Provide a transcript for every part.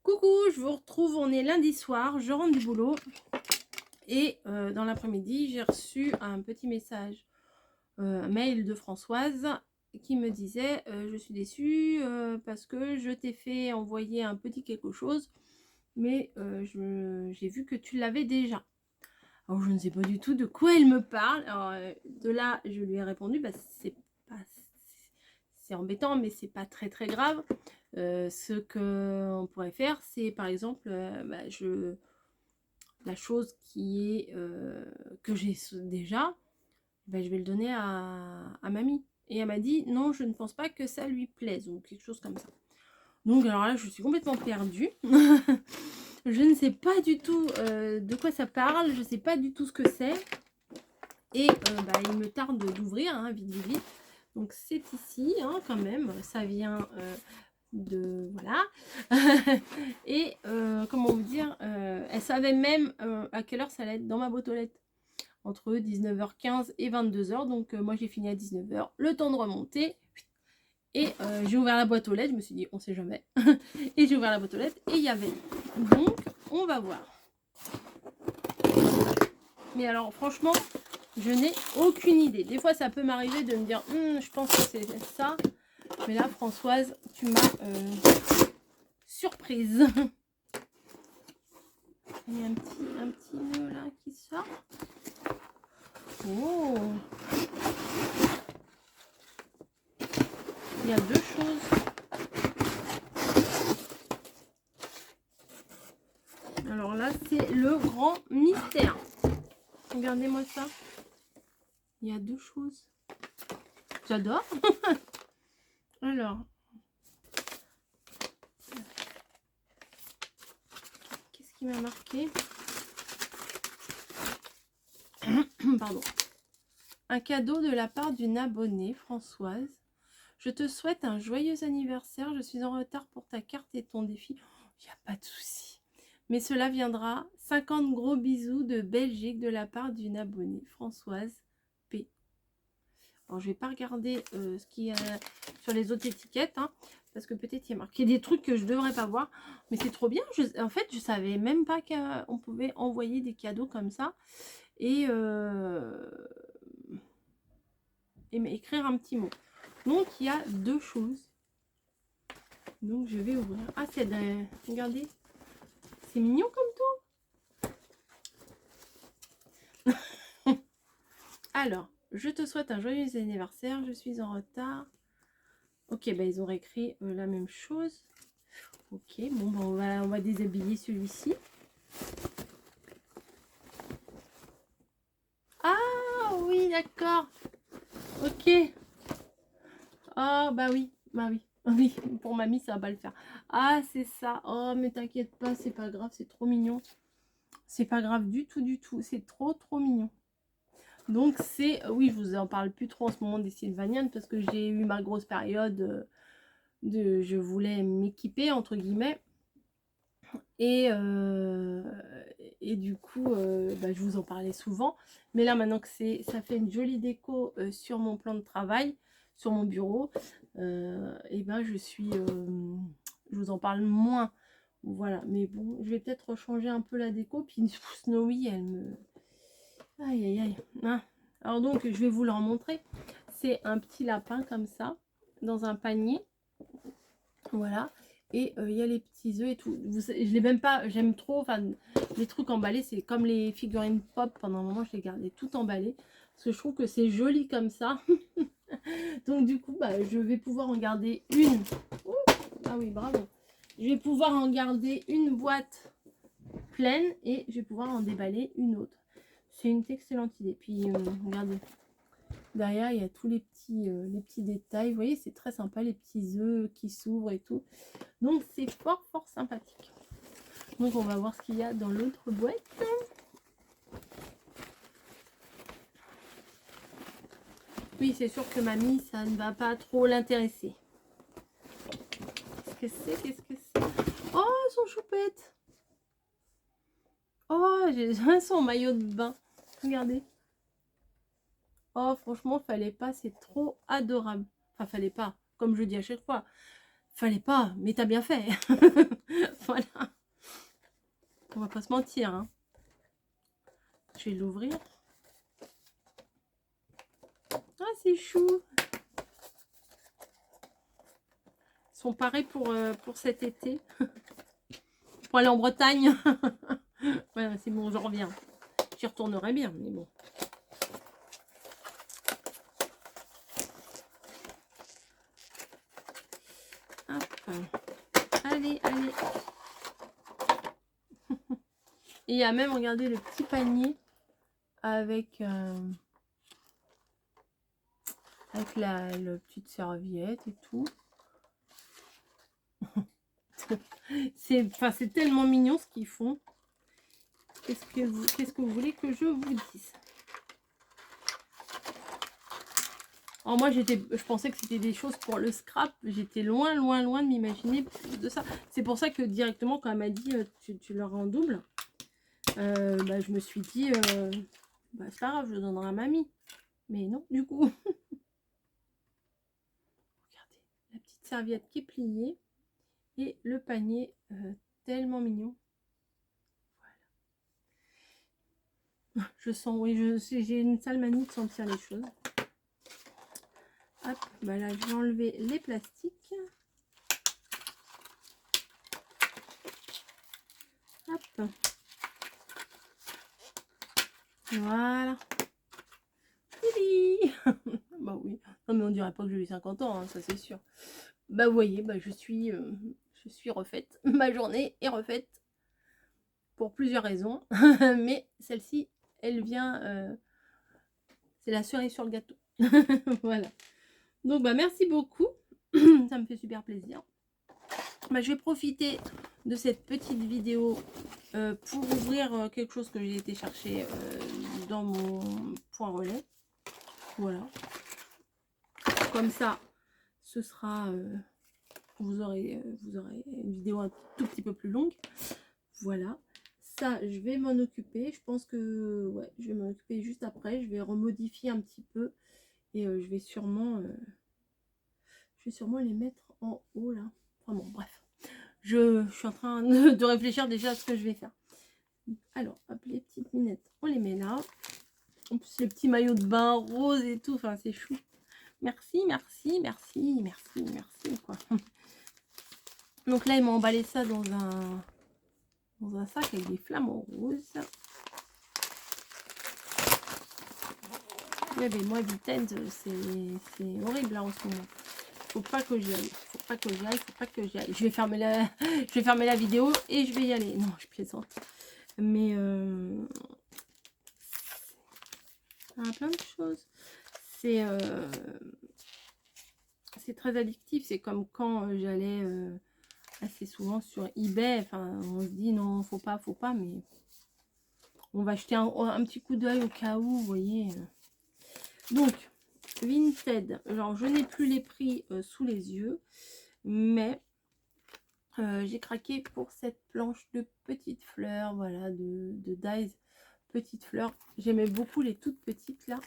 Coucou, je vous retrouve, on est lundi soir, je rentre du boulot et dans l'après-midi, j'ai reçu un petit message, un mail de Françoise qui me disait je suis déçue parce que je t'ai fait envoyer un petit quelque chose, mais j'ai vu que tu l'avais déjà. Alors je ne sais pas du tout de quoi elle me parle. Alors, de là, je lui ai répondu, bah, c'est embêtant, mais c'est pas très très grave. Ce qu'on pourrait faire, c'est par exemple, la chose qui est que j'ai déjà, je vais le donner à mamie. Et elle m'a dit non, je ne pense pas que ça lui plaise ou quelque chose comme ça. Donc alors là, je suis complètement perdue. Je ne sais pas du tout de quoi ça parle, je ne sais pas du tout ce que c'est. Et il me tarde d'ouvrir, hein, vite, vite, vite. Donc c'est ici, hein, quand même, ça vient de... Voilà. Et comment vous dire, elle savait même à quelle heure ça allait être dans ma boîte aux lettres. Entre 19h15 et 22h. Donc moi j'ai fini à 19h. Le temps de remonter. Et j'ai ouvert la boîte aux lettres. Je me suis dit, on sait jamais. Et j'ai ouvert la boîte aux lettres et il y avait. Donc on va voir. Mais alors franchement, je n'ai aucune idée. Des fois ça peut m'arriver de me dire, je pense que c'est ça. Mais là Françoise, tu m'as surprise. Il y a un petit nœud là qui sort. Oh, il y a deux choses. Alors là, c'est le grand mystère. Regardez-moi ça. Il y a deux choses. J'adore. Alors. Qu'est-ce qui m'a marqué? Pardon. Un cadeau de la part d'une abonnée, Françoise. Je te souhaite un joyeux anniversaire. Je suis en retard pour ta carte et ton défi. Il n'y a pas de souci. Mais cela viendra. 50 gros bisous de Belgique de la part d'une abonnée, Françoise P. Alors, je vais pas regarder ce qu'il y a sur les autres étiquettes, hein, parce que peut-être il y a marqué des trucs que je devrais pas voir. Mais c'est trop bien. En fait, je savais même pas qu'on pouvait envoyer des cadeaux comme ça. Et écrire un petit mot. Donc, il y a deux choses. Donc, je vais ouvrir. Ah, c'est de... Regardez. C'est mignon comme tout. Alors, je te souhaite un joyeux anniversaire. Je suis en retard. Ok, ils ont réécrit la même chose. Ok, bon, on va déshabiller celui-ci. Ah, oui, d'accord. Ok. Ah, oui. Oui, pour mamie, ça va pas le faire. Ah, c'est ça. Oh, mais t'inquiète pas, c'est pas grave, c'est trop mignon. C'est pas grave du tout, du tout. C'est trop, trop mignon. Donc, c'est... Oui, je vous en parle plus trop en ce moment des Sylvaniennes parce que j'ai eu ma grosse période de... Je voulais m'équiper, entre guillemets. Et du coup, je vous en parlais souvent. Mais là, maintenant que ça fait une jolie déco sur mon plan de travail, sur mon bureau, je vous en parle moins. Voilà, mais bon, je vais peut-être changer un peu la déco. Puis Snowy, elle me... Aïe, aïe, aïe. Ah. Alors donc, je vais vous le remontrer. C'est un petit lapin comme ça, dans un panier. Voilà. Et il y a les petits œufs et tout. Je l'ai même pas, j'aime trop, enfin, les trucs emballés, c'est comme les figurines pop. Pendant un moment, je les gardais tout emballées. Parce que je trouve que c'est joli comme ça. Donc du coup, je vais pouvoir en garder une. Ouh, ah oui, bravo. Je vais pouvoir en garder une boîte pleine et je vais pouvoir en déballer une autre. C'est une excellente idée. Puis, regardez. Derrière, il y a tous les petits détails. Vous voyez, c'est très sympa, les petits œufs qui s'ouvrent et tout. Donc, c'est fort, fort sympathique. Donc, on va voir ce qu'il y a dans l'autre boîte. Oui, c'est sûr que mamie, ça ne va pas trop l'intéresser. Qu'est-ce que c'est? Qu'est-ce que c'est? Oh, son choupette! Oh, j'ai son maillot de bain. Regardez. Oh, franchement, fallait pas, c'est trop adorable. Enfin, fallait pas, comme je dis à chaque fois. Fallait pas, mais t'as bien fait. Voilà. On va pas se mentir. Hein. Je vais l'ouvrir. Ah, c'est chou. Ils sont parés pour cet été. Pour aller en Bretagne. Voilà, c'est bon, j'en reviens. J'y retournerai bien, mais bon. Hop. Allez, allez. Et il y a même, regardez, le petit panier avec la petite serviette et tout. C'est tellement mignon ce qu'ils font. Qu'est-ce que vous voulez que je vous dise? Alors moi, je pensais que c'était des choses pour le scrap. J'étais loin de m'imaginer de ça. C'est pour ça que directement, quand elle m'a dit tu l'auras en double, je me suis dit, c'est pas grave, je le donnerai à mamie. Mais non, du coup. Regardez, la petite serviette qui est pliée. Et le panier, tellement mignon. Voilà. Je sens, oui, j'ai une sale manie de sentir les choses. Hop, là, je vais enlever les plastiques. Hop. Voilà. Bah oui. Non, mais on dirait pas que j'ai eu 50 ans, hein, ça c'est sûr. Bah vous voyez, je suis refaite. Ma journée est refaite. Pour plusieurs raisons. Mais celle-ci, elle vient... c'est la cerise sur le gâteau. Voilà. Donc, merci beaucoup. Ça me fait super plaisir. Je vais profiter de cette petite vidéo pour ouvrir quelque chose que j'ai été chercher dans mon point relais. Voilà. Comme ça, ce sera... vous aurez une vidéo un tout petit peu plus longue. Voilà. Ça, je vais m'en occuper. Je pense que... Ouais, je vais m'en occuper juste après. Je vais remodifier un petit peu. Et je vais sûrement les mettre en haut, là. Enfin bon, bref. Je suis en train de réfléchir déjà à ce que je vais faire. Alors, hop, les petites minettes, on les met là. En plus, les petits maillots de bain rose et tout. Enfin, c'est chou. Merci, merci, merci, merci, merci, quoi. Donc là, ils m'ont emballé ça dans un sac avec des flamants roses. Ouais, mais moi, Vitens, c'est horrible là en ce moment. Faut pas que j'y aille. Faut pas que j'y aille. Faut pas que j'y aille. Je vais fermer la vidéo et je vais y aller. Non, je plaisante. Mais il y a plein de choses. C'est très addictif. C'est comme quand j'allais assez souvent sur eBay. Enfin, on se dit non, faut pas, mais on va jeter un petit coup d'œil au cas où, vous voyez. Donc, Vinted. Alors, je n'ai plus les prix sous les yeux, mais j'ai craqué pour cette planche de petites fleurs, voilà, de Dies petites fleurs. J'aimais beaucoup les toutes petites là.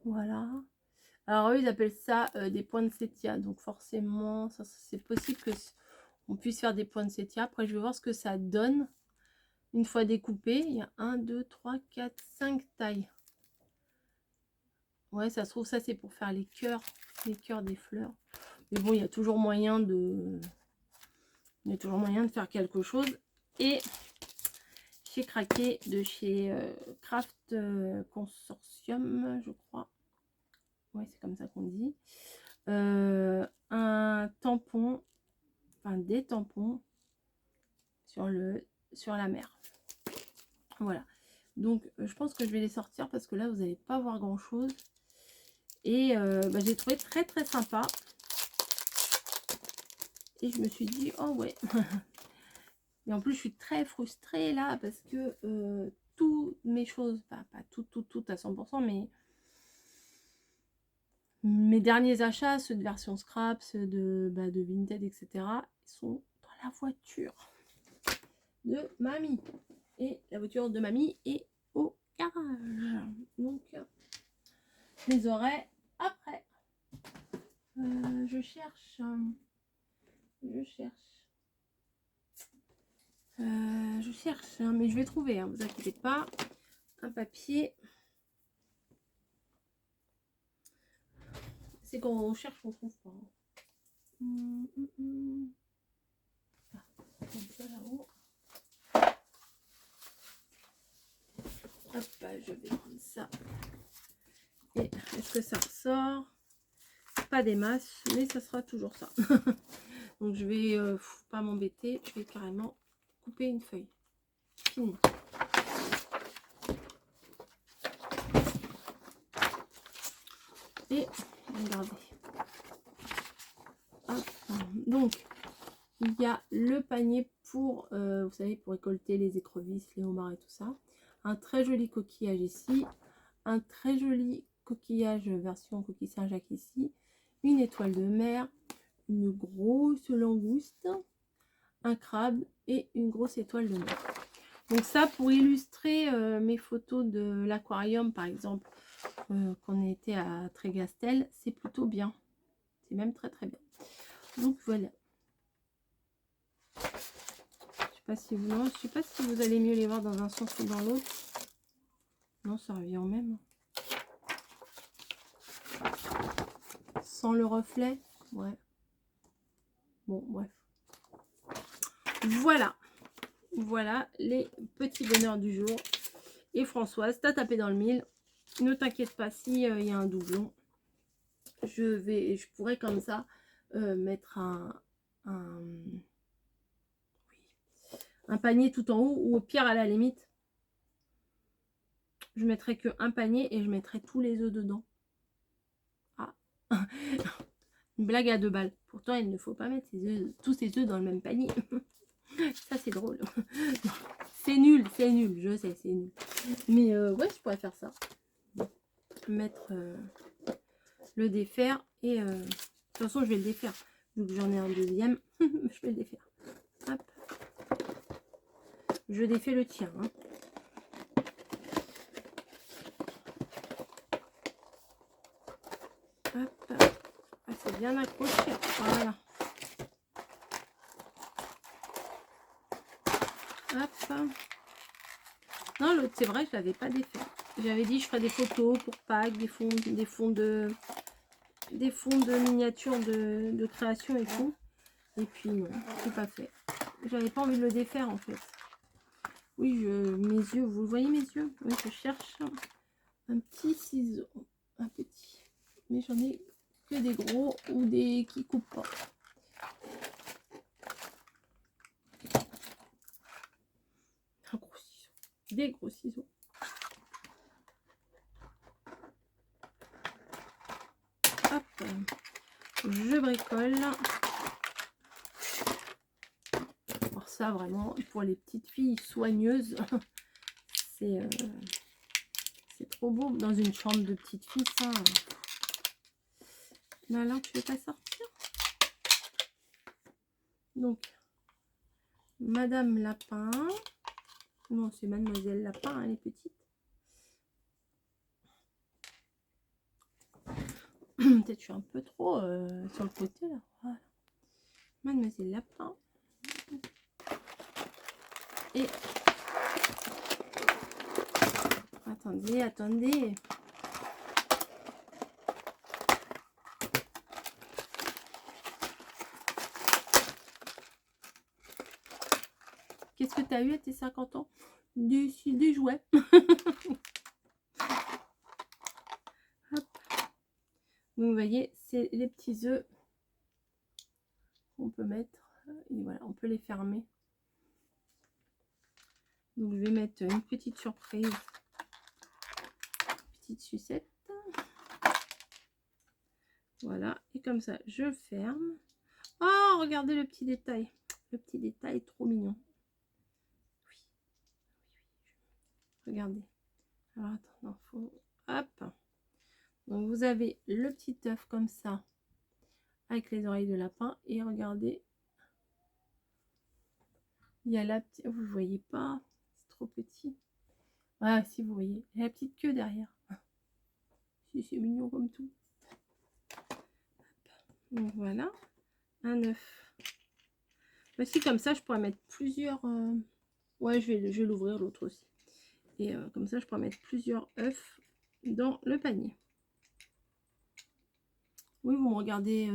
Voilà. Alors eux, ils appellent ça des poinsettias. Donc forcément, c'est possible que on puisse faire des poinsettias. Après, je vais voir ce que ça donne une fois découpé. Il y a 1, 2, 3, 4, 5 tailles. Ouais, ça se trouve, ça c'est pour faire les cœurs des fleurs. Mais bon, il y a toujours moyen de faire quelque chose. Et j'ai craqué de chez Craft Consortium, je crois. Ouais, c'est comme ça qu'on dit. Un tampon, enfin des tampons sur la mer. Voilà. Donc, je pense que je vais les sortir parce que là, vous n'allez pas voir grand chose. Et j'ai trouvé très très sympa. Et je me suis dit, oh ouais. Et en plus, je suis très frustrée là parce que toutes mes choses, pas tout à 100%, mais mes derniers achats, ceux de version scrap, ceux de Vinted, etc., ils sont dans la voiture de mamie. Et la voiture de mamie est au garage. Donc, je les aurai après. Je cherche. Je cherche, hein, mais je vais trouver, hein, vous inquiétez pas. Un papier. C'est quand on cherche, on trouve pas. Ah, comme ça là-haut. Hop, je vais prendre ça. Et est-ce que ça ressort? Pas des masses, mais ça sera toujours ça. Donc je vais pas m'embêter, je vais carrément couper une feuille. Fini. Et regardez. Hop. Donc il y a le panier pour, vous savez, pour récolter les écrevisses, les homards et tout ça. Un très joli coquillage ici. Un très joli coquillage version coquille Saint-Jacques ici. Une étoile de mer. Une grosse langouste. Un crabe et une grosse étoile de mer. Donc ça, pour illustrer mes photos de l'aquarium, par exemple, qu'on était à Trégastel, c'est plutôt bien. C'est même très très bien. Donc voilà. Je sais pas si vous allez mieux les voir dans un sens ou dans l'autre. Non, ça revient au même. Sans le reflet. Ouais. Bon, bref. Voilà. Voilà les petits bonheurs du jour. Et Françoise, t'as tapé dans le mille. Ne t'inquiète pas si il y a un doublon. Je pourrais comme ça mettre un panier tout en haut, ou au pire à la limite je mettrai que un panier et je mettrai tous les œufs dedans. Ah. Une blague à 2 balles. Pourtant il ne faut pas mettre tous ces œufs dans le même panier. Ça c'est drôle. C'est nul, je sais, c'est nul, mais ouais, je pourrais faire ça, mettre le défaire et de toute façon je vais le défaire vu que j'en ai un deuxième. Je vais le défaire. Hop. Je défais le tien, hein. Hop. Ah, c'est bien accroché. Voilà. Hop. Non, l'autre, c'est vrai, je l'avais pas défait. J'avais dit je ferais des photos pour Pâques, des fonds de miniatures de création et tout. Et puis non, c'est pas fait. J'avais pas envie de le défaire en fait. Oui, mes yeux, vous voyez mes yeux? Oui, je cherche un petit ciseau. Un petit. Mais j'en ai que des gros ou des qui coupent pas. Un gros ciseau. Des gros ciseaux. Hop. Je bricole. Alors ça, vraiment, pour les petites filles soigneuses, c'est trop beau dans une chambre de petite fille, ça. La lampe, je vais pas sortir. Donc, Madame Lapin. Non, c'est Mademoiselle Lapin, hein, les petites. Peut-être je suis un peu trop sur le côté là. Voilà. Mademoiselle Lapin. Et attendez. Qu'est-ce que tu as eu à tes 50 ans? Des jouets. Hop. Donc vous voyez, c'est les petits œufs qu'on peut mettre. Et voilà, on peut les fermer. Donc je vais mettre une petite surprise. Petite sucette. Voilà, et comme ça, je ferme. Oh, regardez le petit détail. Le petit détail est trop mignon. Oui. Regardez. Alors, attends, faut... Hop. Donc, vous avez le petit œuf comme ça, avec les oreilles de lapin. Et regardez. Il y a la petite... Vous ne voyez pas. C'est trop petit. Ah, si vous voyez. Il y a la petite queue derrière. Si, c'est mignon comme tout. Donc, voilà. Un œuf. Bah, si, comme ça, je pourrais mettre plusieurs... Ouais, je vais l'ouvrir, l'autre aussi. Et comme ça, je pourrais mettre plusieurs œufs dans le panier. Oui, vous me regardez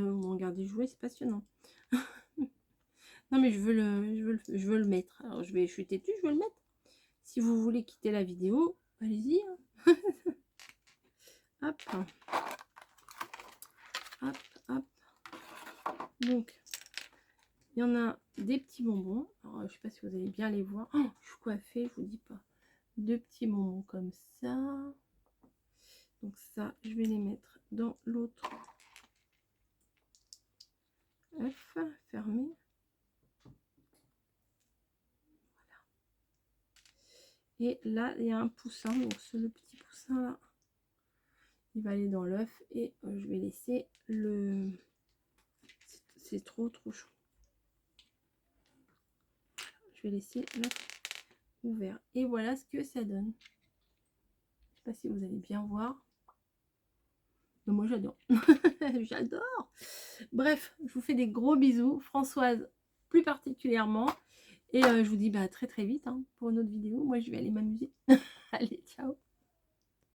jouer, c'est passionnant. Non, mais je veux le mettre. Alors, je suis têtue, je veux le mettre. Si vous voulez quitter la vidéo, allez-y. Hein. Hop. Hop, hop. Donc, il y en a des petits bonbons. Alors, je ne sais pas si vous allez bien les voir. Oh, je suis coiffée, je vous dis pas. 2 petits bonbons comme ça. Donc ça, je vais les mettre dans l'autre œuf fermé. Voilà. Et là, il y a un poussin. Donc le petit poussin là, il va aller dans l'œuf et je vais laisser le... C'est trop chaud. Je vais laisser l'œuf ouvert. Et voilà ce que ça donne. Je sais pas si vous allez bien voir. Mais moi j'adore. J'adore. Bref, je vous fais des gros bisous. Françoise plus particulièrement. Et je vous dis bah, à très très vite hein, pour une autre vidéo. Moi je vais aller m'amuser. Allez, ciao.